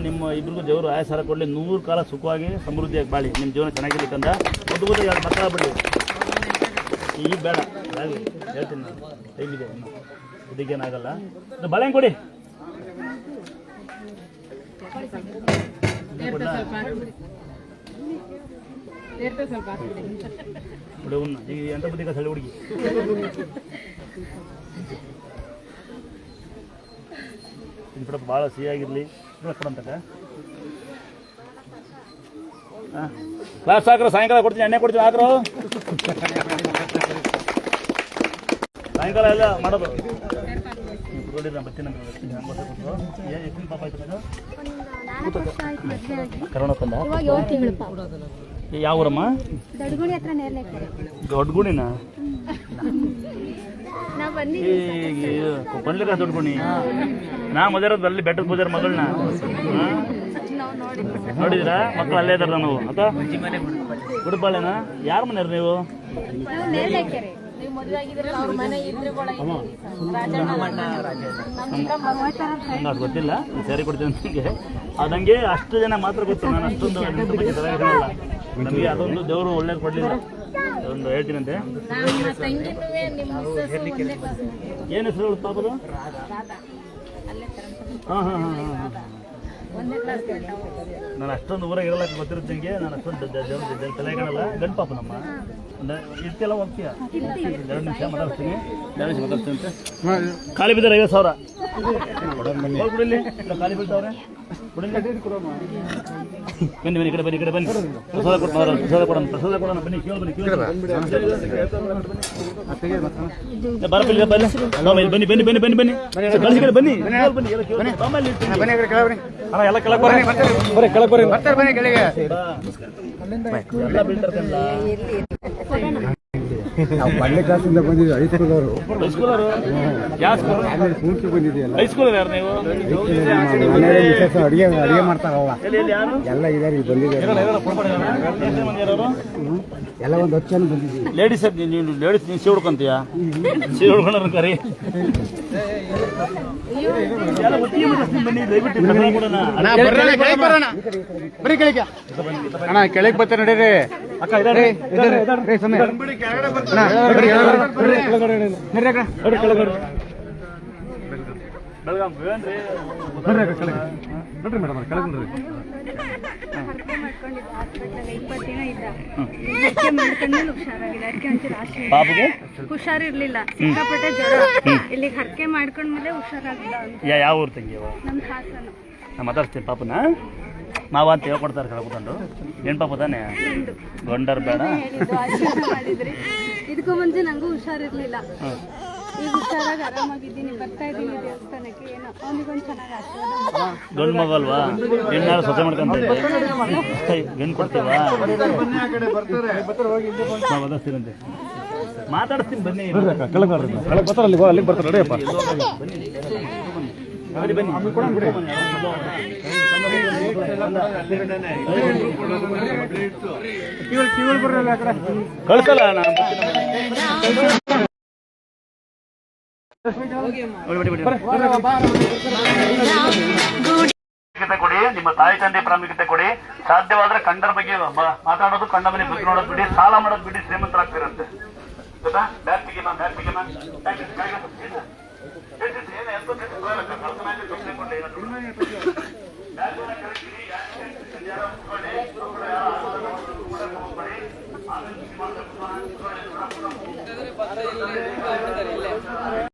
Speaker 1: ನಿಮ್ಮ ಇಬ್ರಿಗೂ ದೇವರು ಆಯಸ್ಸಾರ ಕೊಡಲಿ. 100 ಕಾಲ ಸುಖವಾಗಿ ಸಮೃದ್ಧಿಯಾಗಿ ಬಾಳಿ, ನಿಮ್ಮ ಜೀವನ ಚೆನ್ನಾಗಿರ್ಬೇಕಂದ ಮುದ್ದು ಮುದ್ದು 2 ಮಕ್ಕಳ ಬಿಡಿ. ಈಗ ಬೇಡ, ಹೇಳ್ತೀನಿ ನಾನು, ಟೈಮಿದೆ ಇನ್ನು, ಇದಕ್ಕೇನಾಗಲ್ಲ. ಬಾಳೆ ಕೊಡಿ, ಹುಡುಗನ್ನ ಈಗ ಎಂತ ಬುದ್ಧಿಗ ಸಳಿ ಹುಡುಗಿ. ಇದು ಭಾಳ ಸಿಹಿಯಾಗಿರಲಿ ಕೊಡಂತಕ್ಕ. ಹಾಂ ಕ್ಲಾಸ್ ಹಾಕ್ರು, ಸಾಯಂಕಾಲ ಕೊಡ್ತೀನಿ, ಎಣ್ಣೆ ಕೊಡ್ತೀನಿ ಹಾಕ್ರು. ಸಾಯಂಕಾಲ ಎಲ್ಲ ಮಾಡೋದು ಬರ್ತೀನಿ. ಪಾಪ ಆಯ್ತು ಕರೋನಾ ತಂದ. ಯಾವ ಊರಮ್ಮ? ದೊಡ್ಡಗುಣಿನ ಬಂದ್ಲಿಕ್ಕ ದೊಡ್ಡಗುಣಿ. ನಾ ಮದುವೆ ಅಲ್ಲಿ ಬೆಟ್ಟದ ಪೂಜಾರ ಮಗಳನ್ನ ನೋಡಿದಿರಾ? ಮಕ್ಕಳು ಅಲ್ಲೇ ಇದಾರ ನಾವು ಅದ ಗುಡ್ಬಾಳೆನ. ಯಾರ ಮನೆಯವ್ರು ನೀವು? ಹಂಗಾದ್ ಗೊತ್ತಿಲ್ಲ, ಸರಿ ಕೊಡ್ತೀನಿ ನನಗೆ. ಅದಂಗೆ ಅಷ್ಟು ಜನ ಮಾತ್ರ ಗೊತ್ತು. ನಾನು ಅಷ್ಟೊಂದು ನಮಗೆ ಅದೊಂದು ದೇವರು ಒಳ್ಳೇದು ಕೊಡ್ಲಿಲ್ಲ. ಒಂದು ಹೇಳ್ತೀನಂತೆ. ಏನು ಹೆಸರು ಪಾಪದು? ಹಾಂ ಹಾಂ ಹಾಂ ಹಾಂ ಹಾಂ ನಾನು ಅಷ್ಟೊಂದು ಊರಾಗ ಇರಲ್ಲ ಗೊತ್ತಿರುತ್ತೆ ನಿಮಗೆ. ನಾನು ಅಷ್ಟೊಂದು ತಲೆ ಕಾಣಲ್ಲ. ಗಂಡು ಪಾಪ ನಮ್ಮ ಇರ್ತಿಯಲ್ಲ ಹೋಗ್ತೀಯ. 2 ನಿಮಿಷ ಮಾತಾಡ್ತೀನಿ. 2 ನಿಮಿಷ ಮಾತಾಡ್ತೀನಿ ಅಂತ ಖಾಲಿ ಬಿದ್ದಾರೆ 50,000 ಬಿಡಲಿ. ಖಾಲಿ ಬೀಳ್ತಾವ್ರೆ ಬನ್ನಿ ಬನ್ನಿ, ಈ ಕಡೆ ಬನ್ನಿ, ಈ ಕಡೆ ಬನ್ನಿ. ಪ್ರಸಾದ ಕೊಡೋಣ ಬನ್ನಿ. ಬರಪಿಲ್ಲ ಬನ್ನಿ ಬನ್ನಿ ಬನ್ನಿ ಬನ್ನಿ ಬನ್ನಿ ಬನ್ನಿ ಕಳಿಸಿ ಕಡೆ ಬನ್ನಿ ಬನ್ನಿ ಎಲ್ಲ ಕೆಳಗೆ ಬರ್ರಿ ಕೆಳಗೆ ಬರ್ರಿ ಬರ್ತಾರೆ ಬನ್ನಿ ಕೆಳಗೆ ಎಲ್ಲ ಬೀಳ್ತಾರಲ್ಲ.
Speaker 3: ನಾವು ಪಳ್ಳೆ ಕ್ಲಾಸಿಂದ ಬಂದಿದ್ವಿ. ಹೈಸ್ಕೂಲ್ ಅವರು
Speaker 1: ಯಾವ ಸ್ಕೂಲ್? ಹೈಸ್ಕೂಲ್ ಯಾರು ನೀವು?
Speaker 3: ಅಡಿಗೆ ಮಾಡ್ತಾರಲ್ಲ
Speaker 1: ಯಾರು
Speaker 3: ಎಲ್ಲ ಇದಾರೆ. ಇಲ್ಲಿ ಬಂದಿದ್ದಾರೆ ಎಲ್ಲ ಒಂದು 10 ಜನ ಬಂದಿದ್ದೀವಿ.
Speaker 1: ಲೇಡೀಸ್ ನೀನು ಲೇಡೀಸ್ ನೀನು ಸೀ ಹುಡ್ಕೊಂತೀಯ? ಸೀ ಹುಡ್ಕೊಂಡ್ರ ಕರಿ ಬನ್ನಿ ದಯವಿಟ್ಟು
Speaker 3: ಬರೀ ಕೆಳಗೆ ಅಣ್ಣ ಕೆಳಗೆ ಬರ್ತಾರೆ ನಡೀರಿ. ಅಕ್ಕ
Speaker 1: ಬೆಳಗಾಂ ನೋಡ್ರಿ ಮೇಡಮ್ ಕೆಳಗೆ ನೋಡ್ರಿ. ಪಾಪಗೆ
Speaker 2: ಹುಷಾರಿರ್ಲಿಲ್ಲ, ಸಿಕ್ಕಾಪಟ್ಟೆ ಜ್ವರ. ಇಲ್ಲಿಗೆ ಹರಕೆ ಮಾಡ್ಕೊಂಡ್ಮೇಲೆ ಹುಷಾರಾಗಿಲ್ಲ.
Speaker 1: ಯಾವ ಊರು ತಂಗಿ?
Speaker 2: ನಮ್ಮ ಹಾಸನ.
Speaker 1: ನಾನು ಮಾತಾಡ್ತೀನಿ ಪಾಪನ. ಮಾವ ಅಂತ ಹೇಳ್ಕೊಡ್ತಾರೆ ಕಳ್ಕೊಂಡು. ಏನು ಪಾಪ ತಾನೆ ಗೊಂಡರ್ ಬೇಡ.
Speaker 2: ಮಾಡಿದ್ರಿ ಇದಕ್ಕೂ ಮುಂಚೆ ನಂಗೂ ಹುಷಾರಿರ್ಲಿಲ್ಲ. ಈಗ ಹುಷಾರಾಗಿ ಆರಾಮಾಗಿದ್ದೀನಿ. ಬರ್ತಾ ಇದ್ದೀನಿ ದೇವಸ್ಥಾನಕ್ಕೆ. ಏನೋ ಅವನಿಗೊಂದು ಚೆನ್ನಾಗಿ ಆಶೀರ್ವಾದ.
Speaker 1: ಗಂಡು ಮಗಲ್ವಾ? ಹೆಣ್ಣಾರು ಸ್ವಚ್ಛ ಮಾಡ್ಕೊಂತ ಗಂಡು ಕೊಡ್ತೀವಾ? ಓದಿಸ್ತೀರಂತೆ ಮಾತಾಡ್ತೀನಿ ಬನ್ನಿ. ಕೆಳಗೆ ಬರ್ತಾರೆ ಅಲ್ಲಿಗೆ ಬರ್ತಾರೆ ನಡೆಯಪ್ಪ. ಕಳ್ಸಲ್ಲ ನಾನು ಕೊಡಿ. ನಿಮ್ಮ ತಾಯಿ ತಂದೆ ಪ್ರಾಮುಖ್ಯತೆ ಕೊಡಿ. ಸಾಧ್ಯವಾದ್ರೆ ಕಂಡರ ಬಗ್ಗೆ ಮಾತಾಡೋದು, ಕಂಡ ಮನೆ ಬುದ್ಧಿ ನೋಡೋದು ಬಿಡಿ. ಸಾಲ ಮಾಡೋದು ಬಿಡಿ. ಶ್ರೀಮಂತರಾಗ್ತಿರುತ್ತೆ ಗೊತ್ತಾ? ಬ್ಯಾಗ್